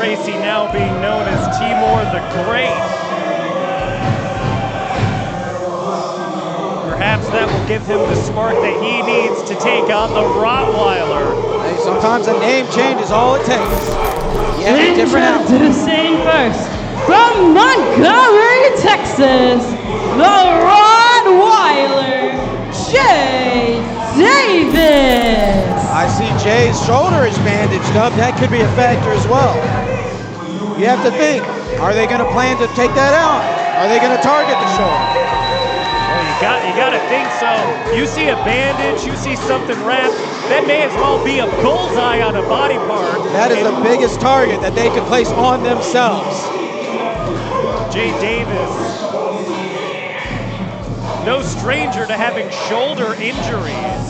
Tracy, now being known as Timur the Great. Perhaps that will give him the spark that he needs to take on the Rottweiler. Hey, sometimes a name change is all it takes. Yeah, different outfit. Introducing first, from Montgomery, Texas, the Rottweiler, Jay Davis. I see Jay's shoulder is bandaged up. That could be a factor as well. You have to think, are they going to plan to take that out? Are they going to target the shoulder? Well, you got to think so. You see a bandage, you see something wrapped, that may as well be a bullseye on a body part. That is the biggest target that they could place on themselves. Jay Davis, no stranger to having shoulder injuries.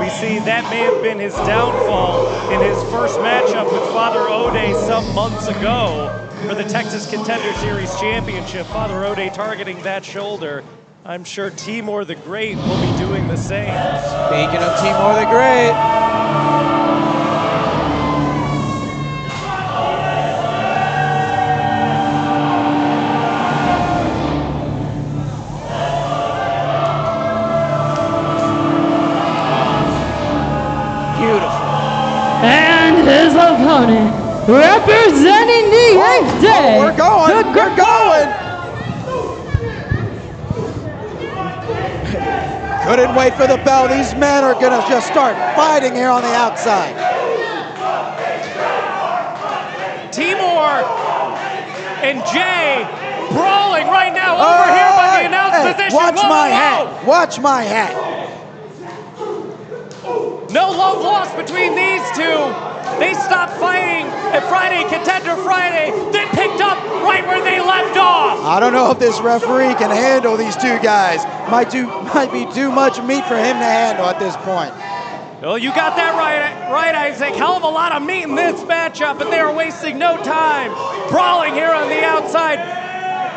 We see that may have been his downfall in his first matchup with Father Ode some months ago for the Texas Contender Series Championship. Father Ode targeting that shoulder. I'm sure Timur the Great will be doing the same. Speaking of Timur the Great. And his opponent, representing the 8th day. We're going. We're going. Couldn't wait for the bell. These men are going to just start fighting here on the outside. Timur and Jay brawling right now over here by the announce position. Watch my hat. Watch my hat. No love lost between these two. They stopped fighting at Friday, Contender Friday, then picked up right where they left off. I don't know if this referee can handle these two guys. Might be too much meat for him to handle at this point. Well, you got that right, Isaac. Hell of a lot of meat in this matchup, and they are wasting no time. Brawling here on the outside.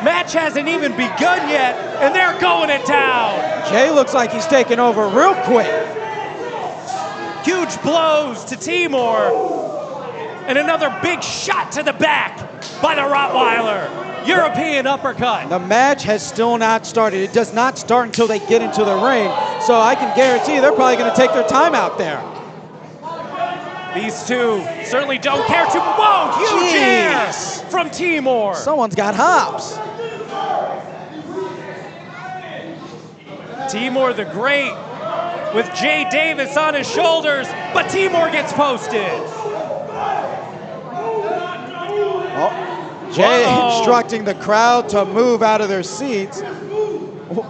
Match hasn't even begun yet, and they're going to town. Jay looks like he's taking over real quick. Huge blows to Timur. And another big shot to the back by the Rottweiler. European uppercut. The match has still not started. It does not start until they get into the ring. So I can guarantee they're probably going to take their time out there. These two certainly don't care too much. Whoa, huge air from Timur. Someone's got hops. Timur the Great with Jay Davis on his shoulders, but Timur gets posted. Jay instructing the crowd to move out of their seats.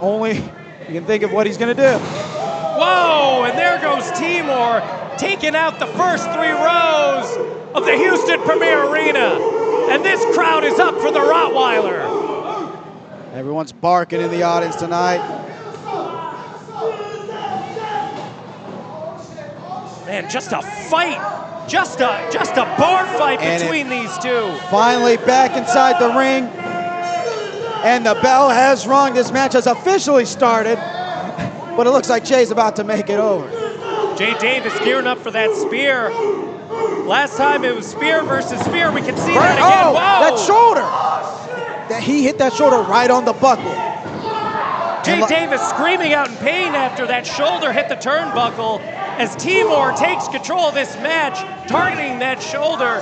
Only you can think of what he's going to do. Whoa, and there goes Timur, taking out the first 3 rows of the Houston Premier Arena. And this crowd is up for the Rottweiler. Everyone's barking in the audience tonight. Man, just a fight. Just a bar fight between these two. Finally back inside the ring. And the bell has rung. This match has officially started. But it looks like Jay's about to make it over. Jay Davis gearing up for that spear. Last time it was spear versus spear. We can see that again. Whoa! That shoulder. He hit that shoulder right on the buckle. Jay Davis screaming out in pain after that shoulder hit the turnbuckle as Timur takes control of this match, targeting that shoulder.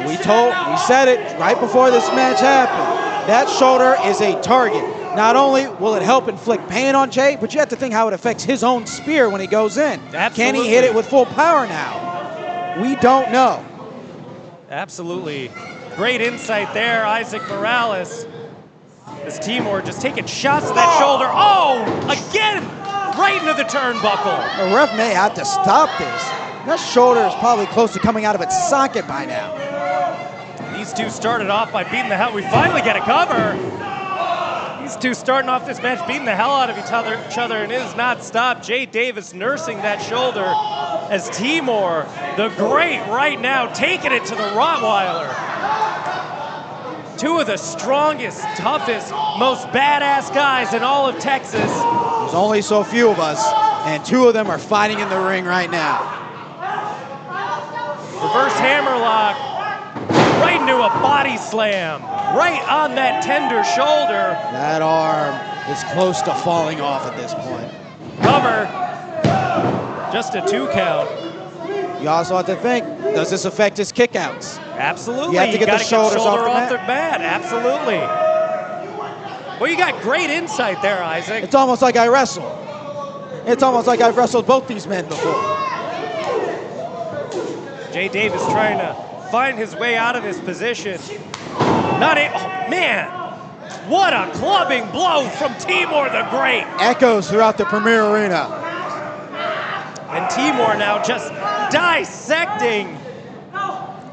We said it right before this match happened. That shoulder is a target. Not only will it help inflict pain on Jay, but you have to think how it affects his own spear when he goes in. Absolutely. Can he hit it with full power now? We don't know. Absolutely. Great insight there, Isaac Morales. As Timur just taking shots to that shoulder. Oh, again, right into the turnbuckle. The ref may have to stop this. That shoulder is probably close to coming out of its socket by now. These two started off by beating the hell. We finally get a cover. These two starting off this match beating the hell out of each other, and it has not stopped. Jay Davis nursing that shoulder as Timur, the Great, right now taking it to the Rottweiler. Two of the strongest, toughest, most badass guys in all of Texas. There's only so few of us, and 2 of them are fighting in the ring right now. Reverse hammerlock. body slam right on that tender shoulder. That arm is close to falling off at this point. Cover. Just a 2 count. You also have to think, does this affect his kickouts? Absolutely. You have to get the shoulders off the mat. Absolutely. Well, you got great insight there, Isaac. It's almost like I wrestle. It's almost like I've wrestled both these men before. Jay Davis trying to find his way out of his position. Oh, man. What a clubbing blow from Timur the Great. Echoes throughout the Premier Arena. And Timur now just dissecting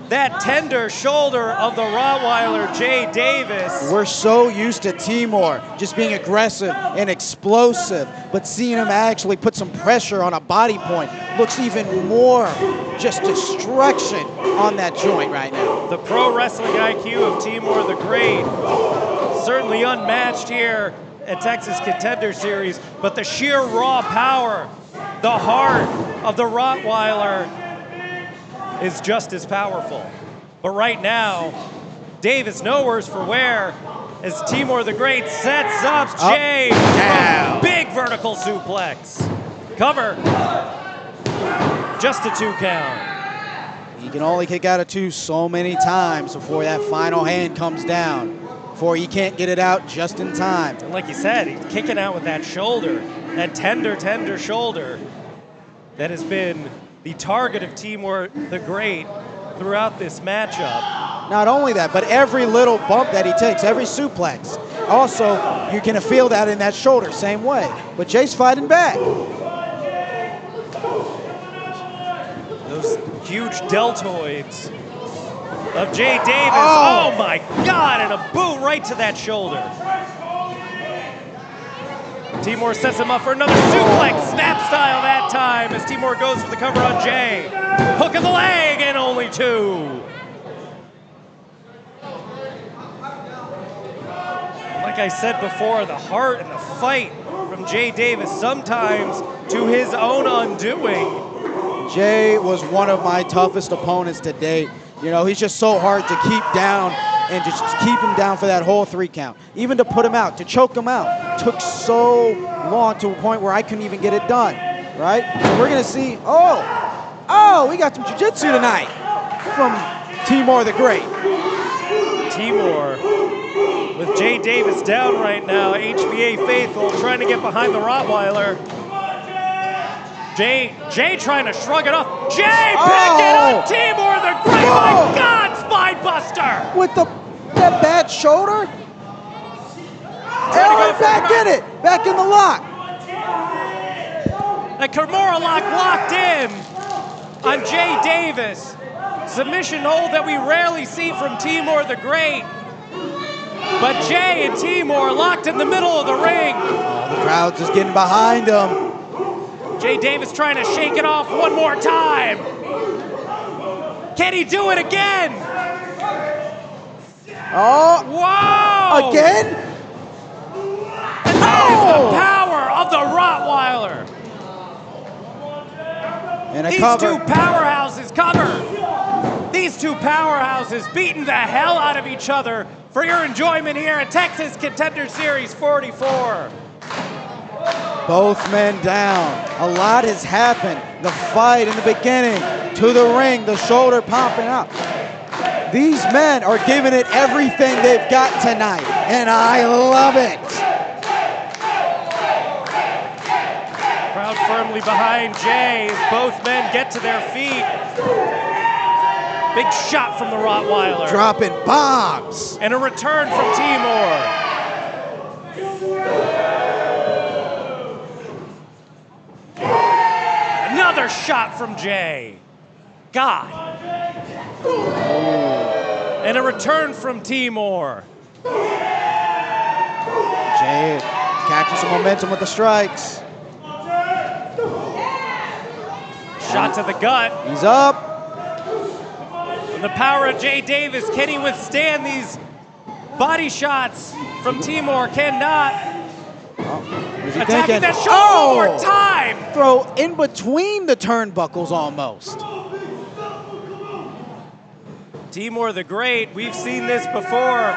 that tender shoulder of the Rottweiler, Jay Davis. We're so used to Timur just being aggressive and explosive, but seeing him actually put some pressure on a body point looks even more just destruction on that joint right now. The pro wrestling IQ of Timur the Great, certainly unmatched here at Texas Contender Series, but the sheer raw power, the heart of the Rottweiler is just as powerful. But right now, Davis nowhere's for wear as Timur the Great sets up Jay. Big vertical suplex. Cover. Just a 2 count. He can only kick out of 2 so many times before that final hand comes down, before he can't get it out just in time. And like you said, he's kicking out with that shoulder, that tender shoulder that has been the target of Timur the Great throughout this matchup. Not only that, but every little bump that he takes, every suplex. Also, you can feel that in that shoulder, same way. But Jay's fighting back. Those huge deltoids of Jay Davis. Oh my God, and a boot right to that shoulder. Timur sets him up for another suplex, snap style that time as Timur goes for the cover on Jay. Hook of the leg and only 2. Like I said before, the heart and the fight from Jay Davis, sometimes to his own undoing. Jay was one of my toughest opponents to date. You know, he's just so hard to keep down and just keep him down for that whole 3 count. Even to put him out, to choke him out, took so long to a point where I couldn't even get it done, right? So we're gonna see, we got some jiu-jitsu tonight from Timur the Great. Timur with Jay Davis down right now, HBA faithful trying to get behind the Rottweiler. Jay trying to shrug it off. Jay picking up Timur the Great. My God, spine buster! With that bad shoulder? Back in it! Back in the lock! The Kimura lock locked in on Jay Davis. Submission hold that we rarely see from Timur the Great. But Jay and Timur locked in the middle of the ring. The crowd's just getting behind him. Jay Davis trying to shake it off one more time. Can he do it again? Whoa! Again? And that is the power of the Rottweiler. And These 2 powerhouses cover. These 2 powerhouses beating the hell out of each other for your enjoyment here at Texas Contender Series 44. Both men down. A lot has happened. The fight in the beginning, to the ring, the shoulder popping up. These men are giving it everything they've got tonight, and I love it. Crowd firmly behind Jay as both men get to their feet. Big shot from the Rottweiler. Dropping bombs. And a return from Timur. Another shot from Jay. God. And a return from Timur. Jay catching some momentum with the strikes. Shot to the gut. He's up. And the power of Jay Davis. Can he withstand these body shots from Timur? Cannot. Attacking that shoulder one more time. Throw in between the turnbuckles almost. Timur the Great, we've seen this before.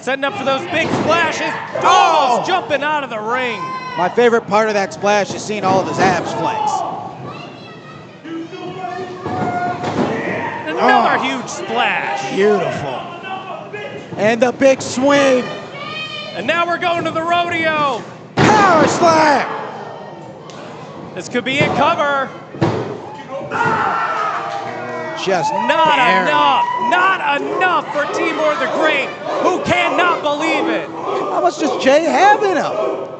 Setting up for those big splashes. Almost jumping out of the ring. My favorite part of that splash is seeing all of his abs flex. Another huge splash. Beautiful. And the big swing. And now we're going to the rodeo. Power slam. This could be it, cover. Just Not barely. Not enough for Timur the Great, who cannot believe it. How much does Jay have in him?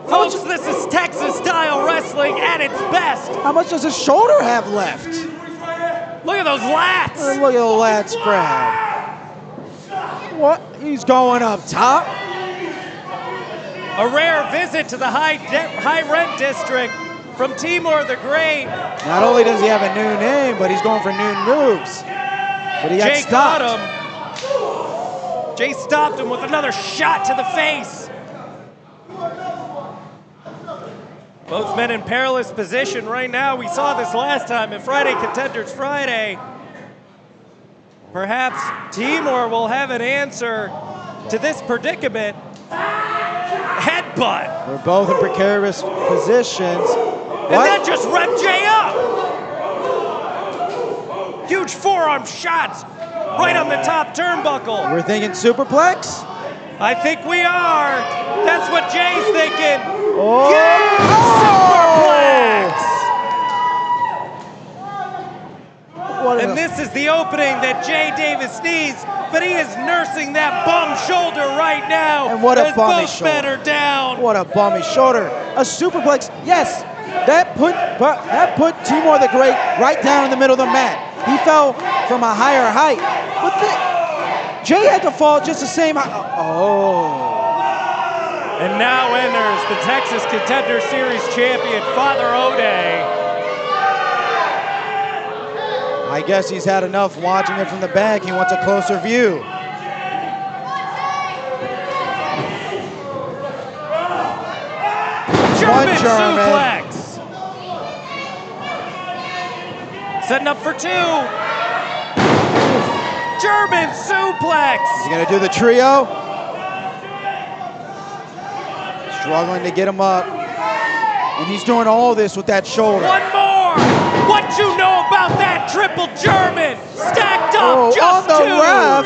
Folks, this is Texas-style wrestling at its best. How much does his shoulder have left? Look at those lats. And look at the lat spread. What? He's going up top. A rare visit to the high rent district from Timur the Great. Not only does he have a new name, but he's going for new moves. But he got Jay stopped. caught him. Jay stopped him with another shot to the face. Both men in perilous position right now. We saw this last time in Friday Contenders Friday. Perhaps Timur will have an answer to this predicament. Headbutt. They're both in precarious positions. And that just revved Jay up. Huge forearm shots right on the top turnbuckle. We're thinking superplex? I think we are. That's what Jay's thinking. Oh! Yeah! Superplex! And this is the opening that Jay Davis needs, but he is nursing that bum shoulder right now. And what a as bummy both shoulder. men are down. What a bummy shoulder. A superplex, yes. That put Timur the Great right down in the middle of the mat. He fell from a higher height. But Jay had to fall just the same height. Oh. And now enters the Texas Contender Series champion, Father O'Day. I guess he's had enough watching it from the back. He wants a closer view. German One German. suplex. Setting up for two. German suplex. Is he gonna do the trio? Struggling to get him up. And he's doing all this with that shoulder. One more. What you know about that triple German? Stacked up just on the two. ref.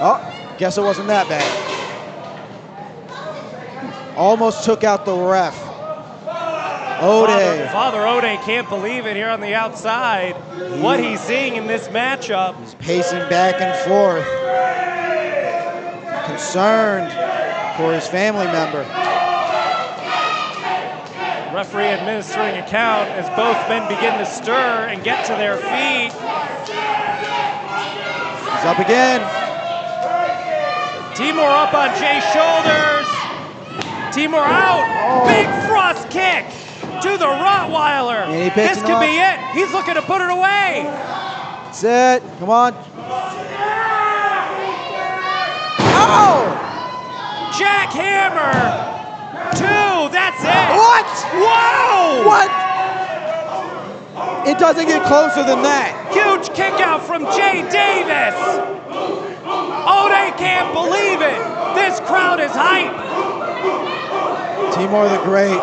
Oh, guess it wasn't that bad. Almost took out the ref. O'Day. Father O'Day can't believe it here on the outside. What he's seeing in this matchup. He's pacing back and forth. Concerned for his family member. Referee administering a count as both men begin to stir and get to their feet. He's up again. Timur up on Jay's shoulders. Timur out. Oh. Big thrust kick to the Rottweiler. And he picks This it could up. be it. He's looking to put it away. That's it. Come on. Oh! Jackhammer. Two. That's it. What? Whoa! What? It doesn't get closer than that. Huge kick out from Jay Davis. O'Day can't believe it. This crowd is hype. Timur the Great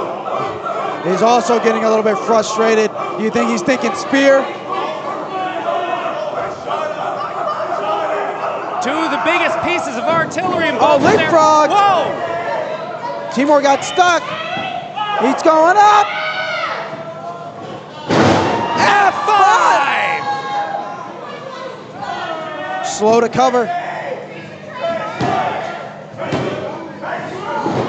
is also getting a little bit frustrated. Do you think he's thinking spear? Two of the biggest pieces of artillery involved in there. leapfrog. Whoa! Timur got stuck. He's going up. F5! Slow to cover.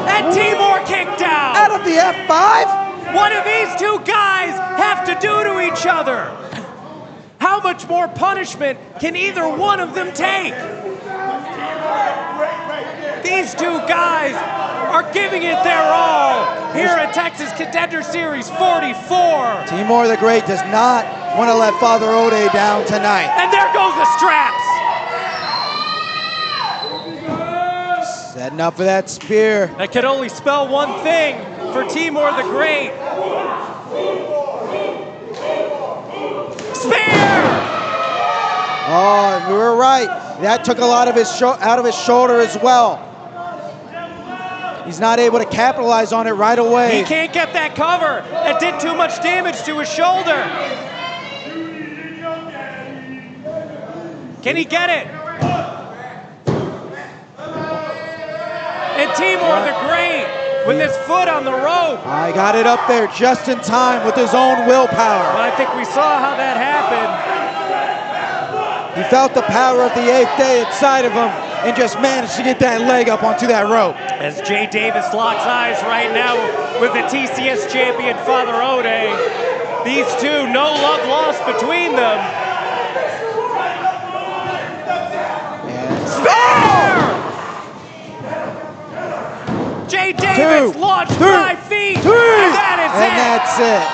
And Timur kicked out. Out of the F5? What do these two guys have to do to each other? How much more punishment can either one of them take? These two guys are giving it their all here at Texas Contender Series 44. Timur the Great does not want to let Father O'Day down tonight. And there goes the straps. Setting up for that spear. That could only spell one thing for Timur the Great. Spear! Oh, you were right. That took a lot of his out of his shoulder as well. He's not able to capitalize on it right away. He can't get that cover. It did too much damage to his shoulder. Can he get it? And Timur the Great with his foot on the rope. I got it up there just in time with his own willpower. Well, I think we saw how that happened. He felt the power of the 8th day inside of him and just managed to get that leg up onto that rope. As Jay Davis locks eyes right now with the TCS champion, Father Ode. These two, no love lost between them. Spear! Jay Davis launched 5 feet, and that is it. That's it.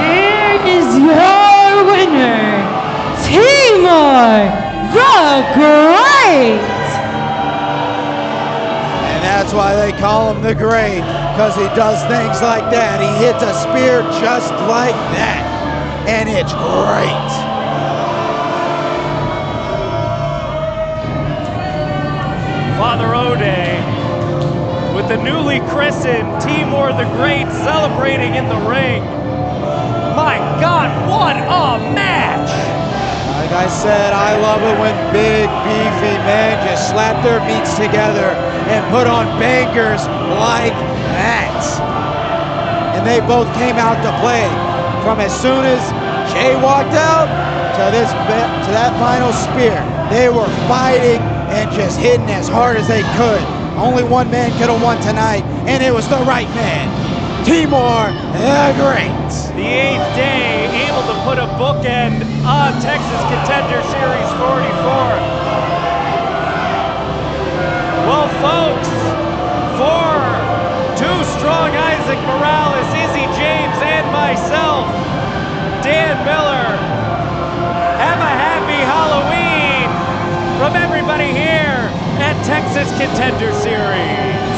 Here is your winner, Timur the Great. And that's why they call him the Great, because he does things like that. He hits a spear just like that, and it's great. Father Ode with the newly christened Timur the Great celebrating in the ring. My God, what a match! Like I said, I love it when big, beefy men just slap their meats together and put on bangers like that. And they both came out to play. From as soon as Jay walked out to that final spear, they were fighting and just hitting as hard as they could. Only one man could have won tonight, and it was the right man, Timur the Great. The 8th day able to put a bookend on Texas Contender Series 44. Well, folks, for Too Strong Isaac Morales, Izzy James, and myself, Dan Miller, have a happy Halloween from everybody here at Texas Contender Series.